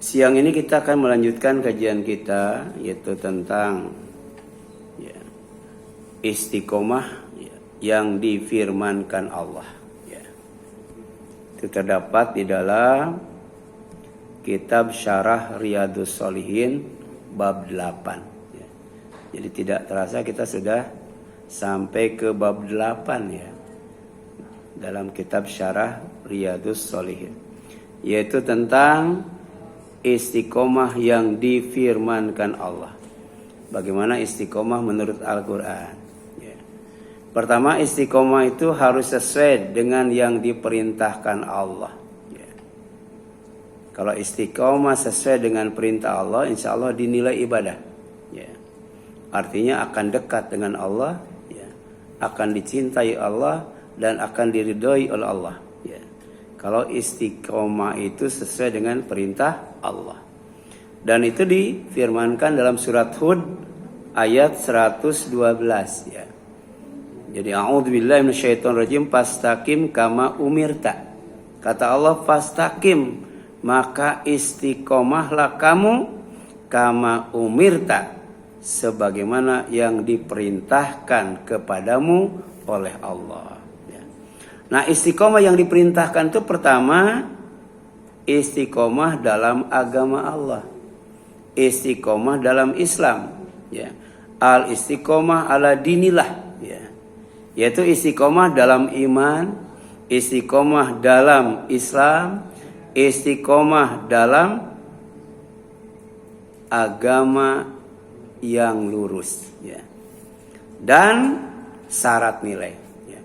Siang ini kita akan melanjutkan kajian kita, yaitu tentang istiqomah yang difirmankan Allah. Itu terdapat di dalam kitab Syarah Riyadhus Shalihin bab 8. Jadi tidak terasa kita sudah sampai ke bab 8 dalam kitab Syarah Riyadhus Shalihin, yaitu tentang istiqomah yang difirmankan Allah. Bagaimana istiqomah menurut Al-Quran? Pertama, istiqomah itu harus sesuai dengan yang diperintahkan Allah. Kalau istiqomah sesuai dengan perintah Allah, insya Allah dinilai ibadah. Artinya akan dekat dengan Allah, akan dicintai Allah, dan akan diridhoi oleh Allah. Kalau istiqomah itu sesuai dengan perintah Allah. Dan itu difirmankan dalam surat Hud ayat 112 Jadi a'udzubillahi minasyaitonirrajim, fastaqim kama umirta. Kata Allah, fastaqim, maka istiqomahlah kamu, kama umirta, sebagaimana yang diperintahkan kepadamu oleh Allah. Nah, istiqomah yang diperintahkan itu pertama, istiqomah dalam agama Allah, istiqomah dalam Islam, al istiqomah ala dinillah, yaitu istiqomah dalam iman, istiqomah dalam Islam, istiqomah dalam agama yang lurus, dan syarat nilai.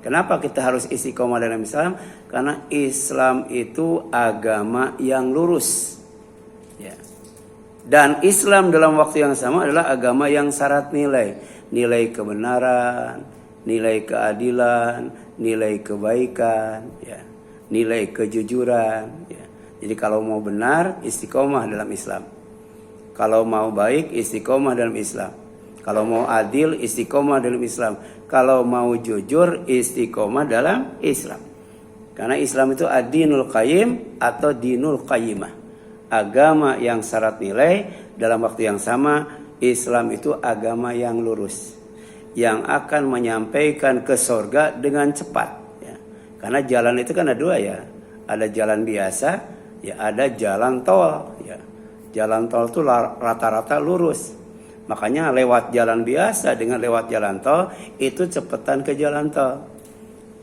Kenapa kita harus istiqomah dalam Islam? Karena Islam itu agama yang lurus. Dan Islam dalam waktu yang sama adalah agama yang syarat nilai. Nilai kebenaran, nilai keadilan, nilai kebaikan, nilai kejujuran. Jadi kalau mau benar, istiqomah dalam Islam. Kalau mau baik, istiqomah dalam Islam. Kalau mau adil, istiqomah dalam Islam. Kalau mau jujur, istiqomah dalam Islam. Karena Islam itu ad-dinul qayyim atau dinul qayyimah. Agama yang syarat nilai, dalam waktu yang sama Islam itu agama yang lurus, yang akan menyampaikan ke surga dengan cepat. Karena jalan itu kan ada dua, ada jalan biasa, ada jalan tol. Jalan tol itu rata-rata lurus. Makanya lewat jalan biasa dengan lewat jalan tol itu cepetan ke jalan tol.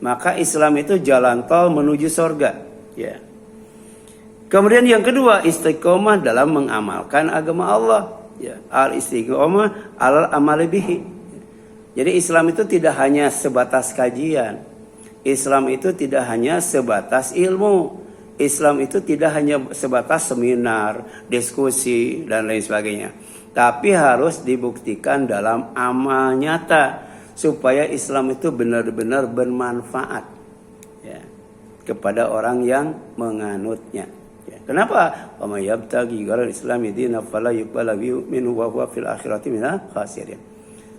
Maka Islam itu jalan tol menuju surga. Kemudian yang kedua, istiqomah dalam mengamalkan agama Allah. Al istiqomah alal amali bihi. Jadi Islam itu tidak hanya sebatas kajian. Islam itu tidak hanya sebatas ilmu. Islam itu tidak hanya sebatas seminar, diskusi, dan lain sebagainya. Tapi harus dibuktikan dalam amal nyata supaya Islam itu benar-benar bermanfaat kepada orang yang menganutnya. Kenapa? Wa may yabtaghi ghairal islami dinan fala yuqbala minhu wa huwa fil akhirati minal khasirin.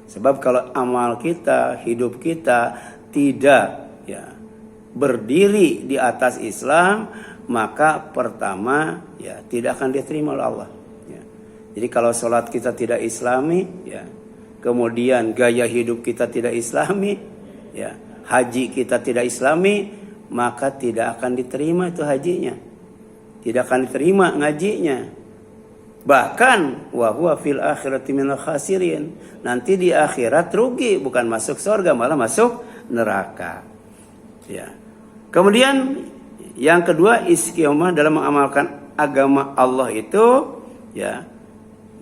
Sebab kalau amal kita, hidup kita tidak berdiri di atas Islam, maka pertama tidak akan diterima oleh Allah. Jadi kalau sholat kita tidak islami, kemudian gaya hidup kita tidak islami, haji kita tidak islami, maka tidak akan diterima itu hajinya. Tidak akan diterima ngajinya. Bahkan wa huwa fil akhirati minal khasirin. Nanti di akhirat rugi, bukan masuk surga malah masuk neraka. Kemudian yang kedua, istiqomah dalam mengamalkan agama Allah itu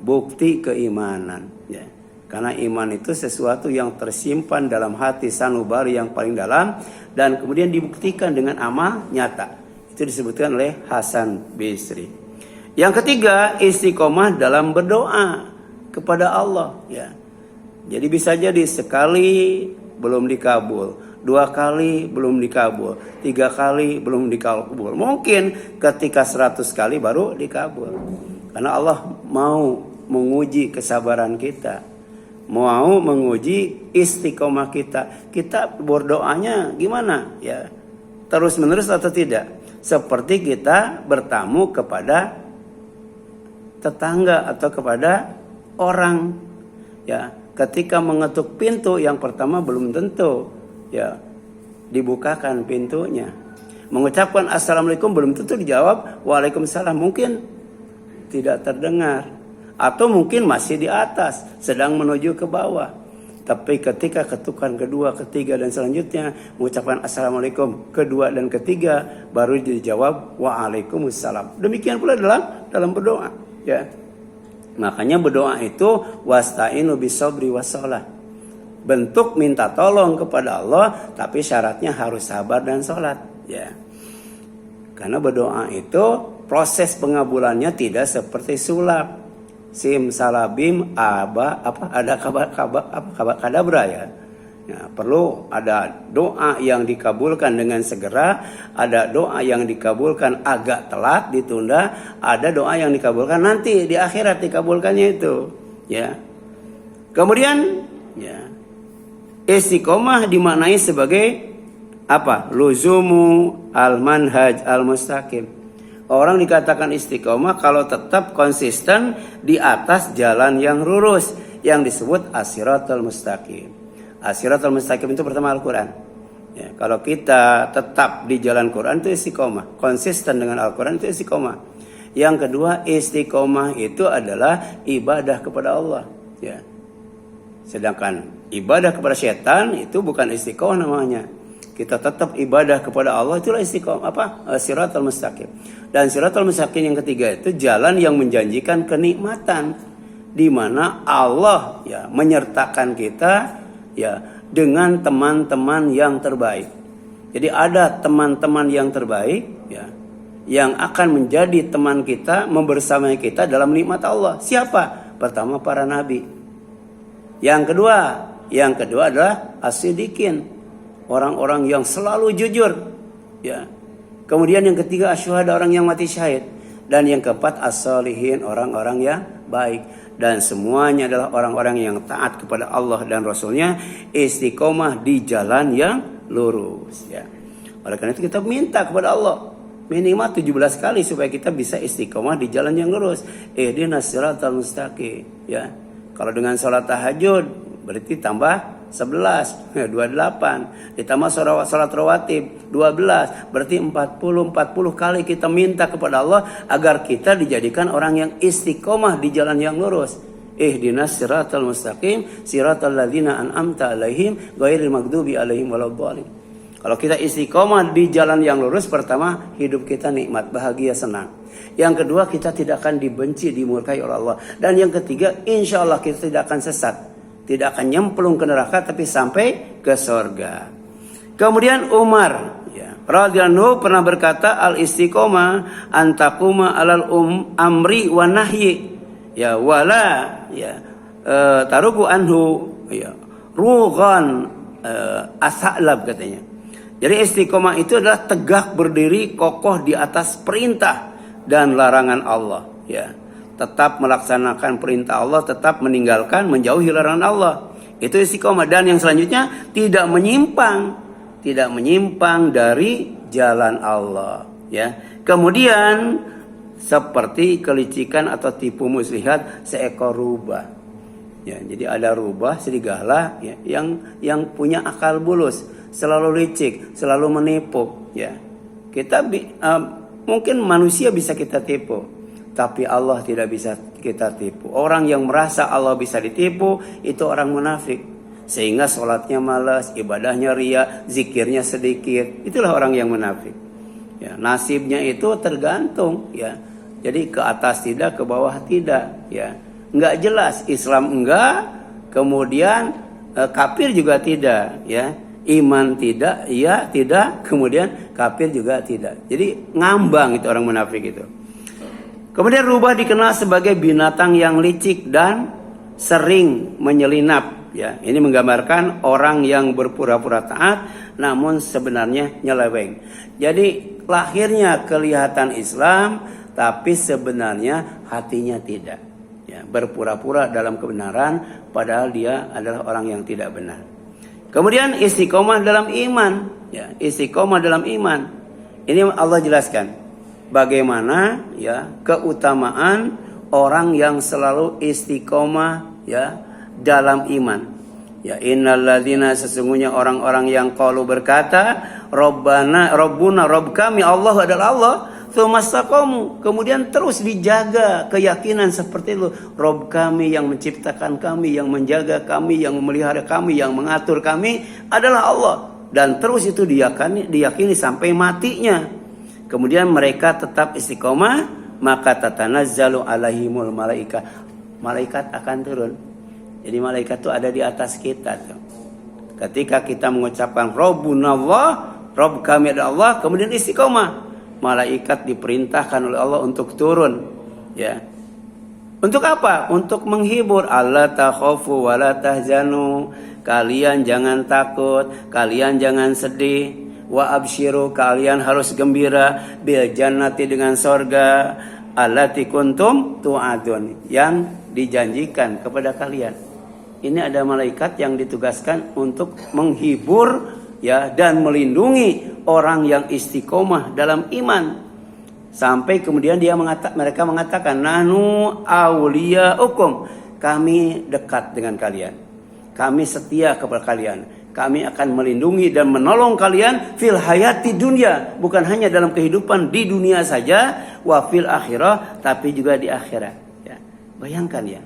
bukti keimanan. Karena iman itu sesuatu yang tersimpan dalam hati sanubari yang paling dalam dan kemudian dibuktikan dengan amal nyata. Itu disebutkan oleh Hasan Bisri. Yang ketiga, istiqomah dalam berdoa kepada Allah. Jadi bisa jadi sekali belum dikabul, 2 kali belum dikabul, 3 kali belum dikabul. Mungkin ketika 100 kali baru dikabul. Karena Allah mau menguji kesabaran kita, mau menguji istiqomah kita. Kita berdoanya gimana? Terus menerus atau tidak? Seperti kita bertamu kepada tetangga atau kepada orang. Ya, ketika mengetuk pintu yang pertama belum tentu ya dibukakan pintunya. Mengucapkan assalamualaikum belum tentu dijawab waalaikumsalam, mungkin tidak terdengar atau mungkin masih di atas sedang menuju ke bawah. Tapi ketika ketukan kedua, ketiga dan selanjutnya mengucapkan assalamualaikum kedua dan ketiga baru dijawab waalaikumsalam. Demikian pula dalam berdoa ya. Makanya berdoa itu wasta'inu bisobri wassalah. Bentuk minta tolong kepada Allah, tapi syaratnya harus sabar dan sholat. Ya. Karena berdoa itu proses pengabulannya tidak seperti sulap. Sim salabim ada kabar kadabra ya. Ya, perlu ada doa yang dikabulkan dengan segera, ada doa yang dikabulkan agak telat ditunda, ada doa yang dikabulkan nanti di akhirat dikabulkannya itu, ya. Kemudian, ya, istiqomah dimaknai sebagai apa? Luzumu al-manhaj al-mustaqim. Orang dikatakan istiqomah kalau tetap konsisten di atas jalan yang lurus yang disebut as-siratal mustaqim. As-siratal mustaqim itu pertama Al-Quran. Ya, kalau kita tetap di jalan Quran itu istiqomah. Konsisten dengan Al-Quran itu istiqomah. Yang kedua istiqomah itu adalah ibadah kepada Allah. Ya. Sedangkan ibadah kepada setan itu bukan istiqomah namanya. Kita tetap ibadah kepada Allah itulah istiqomah siratal mustaqim. Dan siratal mustaqim yang ketiga itu jalan yang menjanjikan kenikmatan di mana Allah ya menyertakan kita ya dengan teman-teman yang terbaik. Jadi ada teman-teman yang terbaik ya yang akan menjadi teman kita, membersamai kita dalam nikmat Allah. Siapa? Pertama para nabi. Yang kedua adalah as-siddiqin, orang-orang yang selalu jujur ya. Kemudian yang ketiga asyhada, orang yang mati syahid, dan yang keempat as-sholihin, orang-orang yang baik. Dan semuanya adalah orang-orang yang taat kepada Allah dan Rasulnya, istiqomah di jalan yang lurus ya. Oleh karena itu kita minta kepada Allah minimal 17 kali supaya kita bisa istiqomah di jalan yang lurus. Ihdinas siratal mustaqim ya. Kalau dengan sholat tahajud berarti tambah 11, 28. Ditambah sholat rawatib 12, berarti 40 kali kita minta kepada Allah agar kita dijadikan orang yang istiqomah di jalan yang lurus. Ihdinas siratal mustaqim siratal ladzina an'amta alaihim ghairil maghdubi alaihim waladdallin. Kalau kita istiqomah di jalan yang lurus, pertama hidup kita nikmat, bahagia, senang. Yang kedua kita tidak akan dibenci, dimurkai oleh Allah. Dan yang ketiga insya Allah kita tidak akan sesat, tidak akan nyemplung ke neraka tapi sampai ke surga. Kemudian Umar ya, radhiyallahu pernah berkata al istiqomah antakuma alal amri wa nahyi ya wala ya taruku anhu ya rughan asalab katanya. Jadi istiqomah itu adalah tegak berdiri kokoh di atas perintah dan larangan Allah ya. Tetap melaksanakan perintah Allah, tetap meninggalkan, menjauhi larangan Allah. Itu istiqomah. Dan yang selanjutnya tidak menyimpang dari jalan Allah ya. Kemudian seperti kelicikan atau tipu muslihat seekor rubah ya. Jadi ada rubah serigala ya, yang punya akal bulus, selalu licik, selalu menipu ya. Kita mungkin manusia bisa kita tipu, tapi Allah tidak bisa kita tipu. Orang yang merasa Allah bisa ditipu itu orang munafik. Sehingga sholatnya malas, ibadahnya ria, zikirnya sedikit. Itulah orang yang munafik. Ya, nasibnya itu tergantung ya. Jadi ke atas tidak, ke bawah tidak ya. Enggak jelas, Islam enggak, kemudian kafir juga tidak ya. Iman tidak, iya tidak, kemudian kafir juga tidak. Jadi ngambang itu orang munafik itu. Kemudian rubah dikenal sebagai binatang yang licik dan sering menyelinap ya. Ini menggambarkan orang yang berpura-pura taat namun sebenarnya nyeleweng. Jadi lahirnya kelihatan Islam tapi sebenarnya hatinya tidak. Ya, berpura-pura dalam kebenaran padahal dia adalah orang yang tidak benar. Kemudian istiqomah dalam iman ya, istiqomah dalam iman. Ini Allah jelaskan bagaimana ya keutamaan orang yang selalu istiqomah ya dalam iman. Ya innalladzina, sesungguhnya orang-orang yang qalu berkata, Rabbuna, Rabb kami Allah adalah Allah, tsumastaqamu, kemudian terus dijaga keyakinan seperti itu. Rabb kami, yang menciptakan kami, yang menjaga kami, yang memelihara kami, yang mengatur kami adalah Allah, dan terus itu diyakini sampai matinya. Kemudian mereka tetap istiqomah, maka tatanazzalu alaihimul malaikat akan turun. Jadi malaikat itu ada di atas kita tuh. Ketika kita mengucapkan Rabbuna Allah, Rabb kami adalah Allah, kemudian istiqomah, malaikat diperintahkan oleh Allah untuk turun. Ya. Untuk apa? Untuk menghibur. Allah takhafu wa la tahzanu. Kalian jangan takut, kalian jangan sedih. Wa absyiru, kalian harus gembira bil jannati, dengan sorga, allati kuntum tu'adun, yang dijanjikan kepada kalian. Ini ada malaikat yang ditugaskan untuk menghibur ya dan melindungi orang yang istiqomah dalam iman. Sampai kemudian mereka mengatakan, nahnu awliyaukum, kami dekat dengan kalian, kami setia kepada kalian, kami akan melindungi dan menolong kalian fil hayati dunia, bukan hanya dalam kehidupan di dunia saja, wa fil akhirah, tapi juga di akhirat. Ya. Bayangkan ya,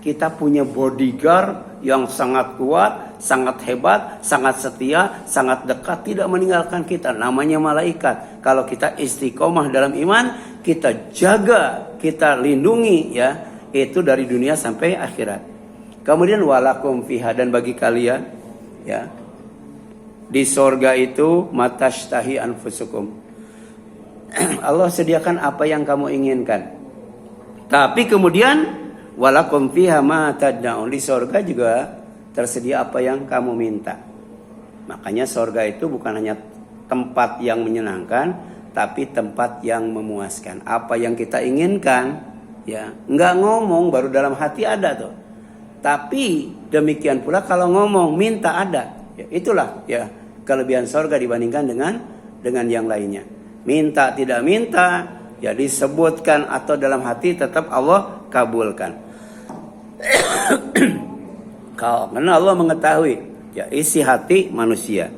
kita punya bodyguard yang sangat kuat, sangat hebat, sangat setia, sangat dekat, tidak meninggalkan kita. Namanya malaikat. Kalau kita istiqomah dalam iman, kita jaga, kita lindungi ya, itu dari dunia sampai akhirat. Kemudian walakum fiha, dan bagi kalian ya di sorga itu matashtahi anfusukum. Allah sediakan apa yang kamu inginkan. Tapi kemudian walakum fiha ma tad'un, di sorga juga tersedia apa yang kamu minta. Makanya sorga itu bukan hanya tempat yang menyenangkan, tapi tempat yang memuaskan. Apa yang kita inginkan ya, enggak ngomong, baru dalam hati ada tuh. Tapi demikian pula kalau ngomong minta ada. Ya, itulah ya kelebihan sorga dibandingkan dengan yang lainnya. Minta tidak minta ya disebutkan atau dalam hati tetap Allah kabulkan. Karena Allah mengetahui ya isi hati manusia.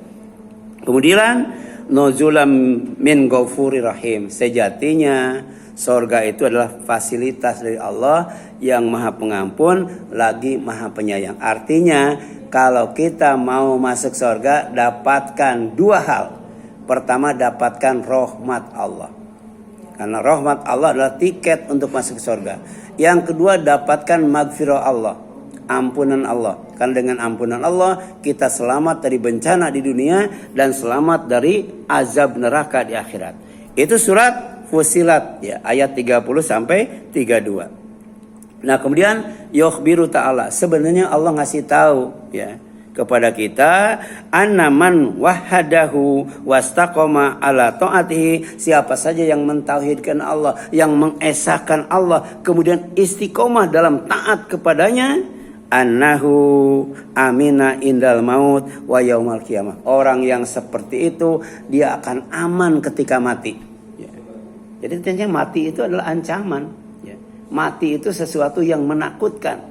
Kemudian nuzulam min ghafuri rahim, sejatinya sorga itu adalah fasilitas dari Allah yang maha pengampun lagi maha penyayang. Artinya kalau kita mau masuk sorga, dapatkan dua hal. Pertama, dapatkan rahmat Allah, karena rahmat Allah adalah tiket untuk masuk sorga. Yang kedua, dapatkan magfirah Allah, ampunan Allah. Karena dengan ampunan Allah kita selamat dari bencana di dunia dan selamat dari azab neraka di akhirat. Itu surat Fussilat ya, ayat 30 sampai 32. Nah, kemudian yukhbiru ta'ala, sebenarnya Allah ngasih tahu ya kepada kita, annaman wahadahu wastaqoma ala ta'atihi, siapa saja yang mentauhidkan Allah, yang mengesahkan Allah, kemudian istiqomah dalam taat kepadanya, annahu amina indal maut wa yaumal qiyamah, orang yang seperti itu dia akan aman ketika mati ya. Jadi ternyata mati itu adalah ancaman ya. Mati itu sesuatu yang menakutkan,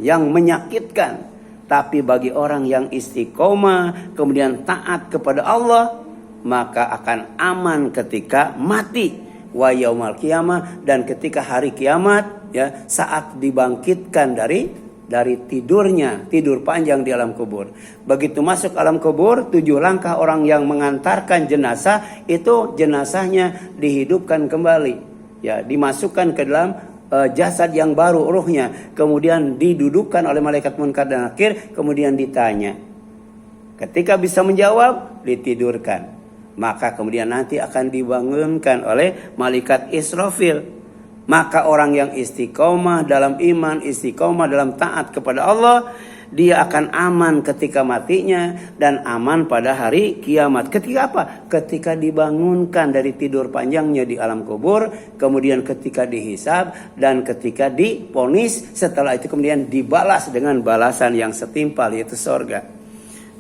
yang menyakitkan. Tapi bagi orang yang istiqomah kemudian taat kepada Allah, maka akan aman ketika mati, wa yaumal qiyamah, dan ketika hari kiamat ya, saat dibangkitkan dari tidurnya, tidur panjang di alam kubur. Begitu masuk alam kubur, 7 langkah orang yang mengantarkan jenazah, itu jenazahnya dihidupkan kembali ya, dimasukkan ke dalam jasad yang baru, ruhnya, kemudian didudukkan oleh malaikat munkar dan nakir, kemudian ditanya. Ketika bisa menjawab, ditidurkan. Maka kemudian nanti akan dibangunkan oleh malaikat Israfil. Maka orang yang istiqomah dalam iman, istiqomah dalam taat kepada Allah, dia akan aman ketika matinya dan aman pada hari kiamat. Ketika apa? Ketika dibangunkan dari tidur panjangnya di alam kubur, kemudian ketika dihisab dan ketika diponis, setelah itu kemudian dibalas dengan balasan yang setimpal, yaitu surga.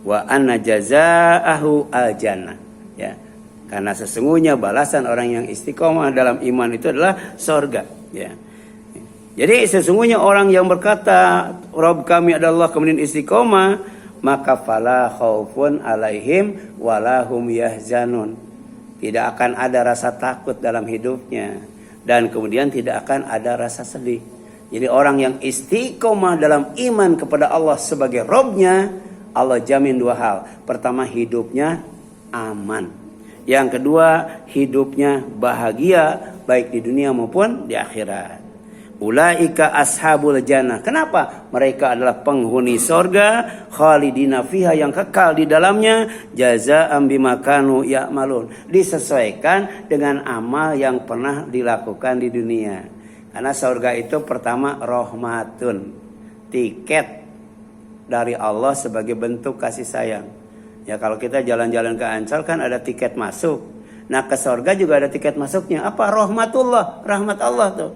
Wa anna jazaahu al-jannah. Ya. Karena sesungguhnya balasan orang yang istiqomah dalam iman itu adalah surga, ya. Jadi sesungguhnya orang yang berkata Rabb kami adalah kemudian istiqomah, maka fala khaufun alaihim walahum yahzanun. Tidak akan ada rasa takut dalam hidupnya dan kemudian tidak akan ada rasa sedih. Jadi orang yang istiqomah dalam iman kepada Allah sebagai Rabbnya, Allah jamin dua hal. Pertama, hidupnya aman. Yang kedua, hidupnya bahagia baik di dunia maupun di akhirat. Ulaika ashabul jannah. Kenapa? Mereka adalah penghuni sorga, khalidina fiha, yang kekal di dalamnya, jazaa'an bima kanu ya'malun. Disesuaikan dengan amal yang pernah dilakukan di dunia. Karena sorga itu pertama rahmatun, tiket dari Allah sebagai bentuk kasih sayang. Ya kalau kita jalan-jalan ke Ancol kan ada tiket masuk. Nah ke sorga juga ada tiket masuknya. Apa? Rahmatullah, rahmat Allah tuh.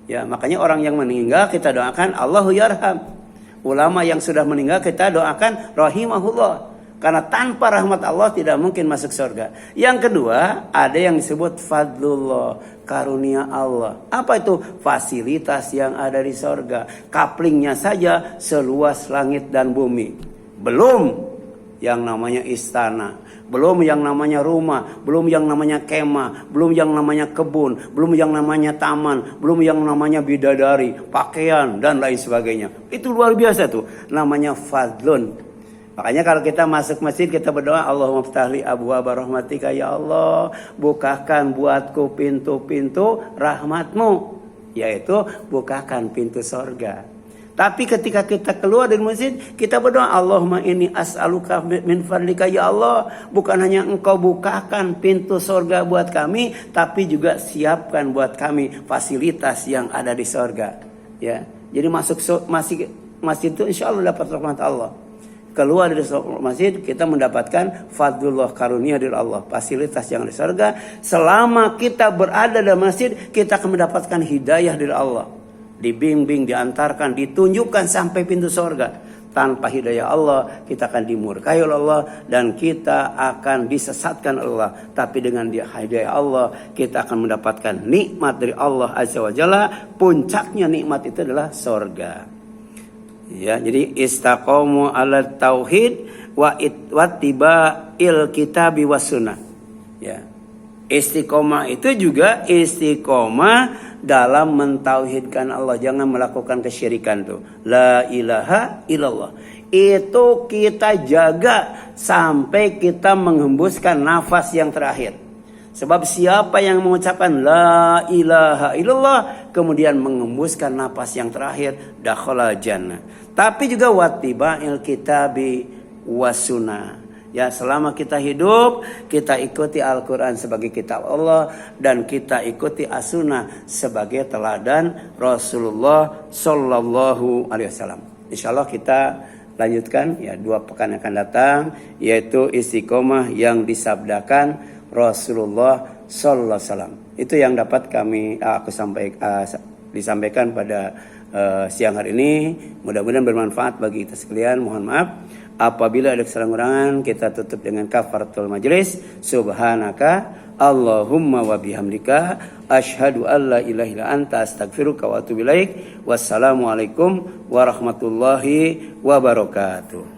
Ya, makanya orang yang meninggal kita doakan Allahu yarham. Ulama yang sudah meninggal kita doakan rahimahullah. Karena tanpa rahmat Allah tidak mungkin masuk surga. Yang kedua, ada yang disebut fadlullah, karunia Allah. Apa itu? Fasilitas yang ada di surga. Kaplingnya saja seluas langit dan bumi. Belum yang namanya istana, belum yang namanya rumah, belum yang namanya kemah, belum yang namanya kebun, belum yang namanya taman, belum yang namanya bidadari, pakaian dan lain sebagainya. Itu luar biasa tuh, namanya fadlun. Makanya kalau kita masuk masjid kita berdoa, Allahumma ftahli abwaaba rahmatika, ya Allah bukakan buatku pintu-pintu rahmatmu, yaitu bukakan pintu sorga. Tapi ketika kita keluar dari masjid, kita berdoa, Allahumma inni as'aluka min fadlika, ya Allah, bukan hanya engkau bukakan pintu surga buat kami, tapi juga siapkan buat kami fasilitas yang ada di surga. Ya, jadi masuk masjid itu insya Allah dapat rahmat Allah. Keluar dari masjid kita mendapatkan fadlullah, karunia dari Allah, fasilitas yang ada di surga. Selama kita berada dalam masjid, kita akan mendapatkan hidayah dari Allah. Dibimbing, diantarkan, ditunjukkan sampai pintu sorga. Tanpa hidayah Allah kita akan dimurkai oleh Allah dan kita akan disesatkan Allah. Tapi dengan hidayah Allah kita akan mendapatkan nikmat dari Allah Azza wa Jalla. Puncaknya nikmat itu adalah sorga. Ya, jadi istaqomu ala tauhid wa ittiba'il kitabi was sunnah. Ya. Istiqomah itu juga istiqomah dalam mentauhidkan Allah, jangan melakukan kesyirikan tuh. La ilaha illallah. Itu kita jaga sampai kita menghembuskan nafas yang terakhir. Sebab siapa yang mengucapkan la ilaha illallah kemudian menghembuskan nafas yang terakhir, dakhala jannah. Tapi juga wattiba'il kitabi wassunnah. Ya, selama kita hidup, kita ikuti Al-Quran sebagai kitab Allah dan kita ikuti As-Sunnah sebagai teladan Rasulullah Sallallahu Alaihi Wasallam. Insya Allah kita lanjutkan ya 2 pekan yang akan datang, yaitu istiqomah yang disabdakan Rasulullah Sallallahu Alaihi Wasallam. Itu yang dapat disampaikan pada siang hari ini. Mudah-mudahan bermanfaat bagi kita sekalian. Mohon maaf apabila ada kesalahan, kita tutup dengan kafaratul majlis. Subhanaka Allahumma wa bihamdika asyhadu an la ilaha illa anta astaghfiruka wa atubu ilaik. Wassalamualaikum warahmatullahi wabarakatuh.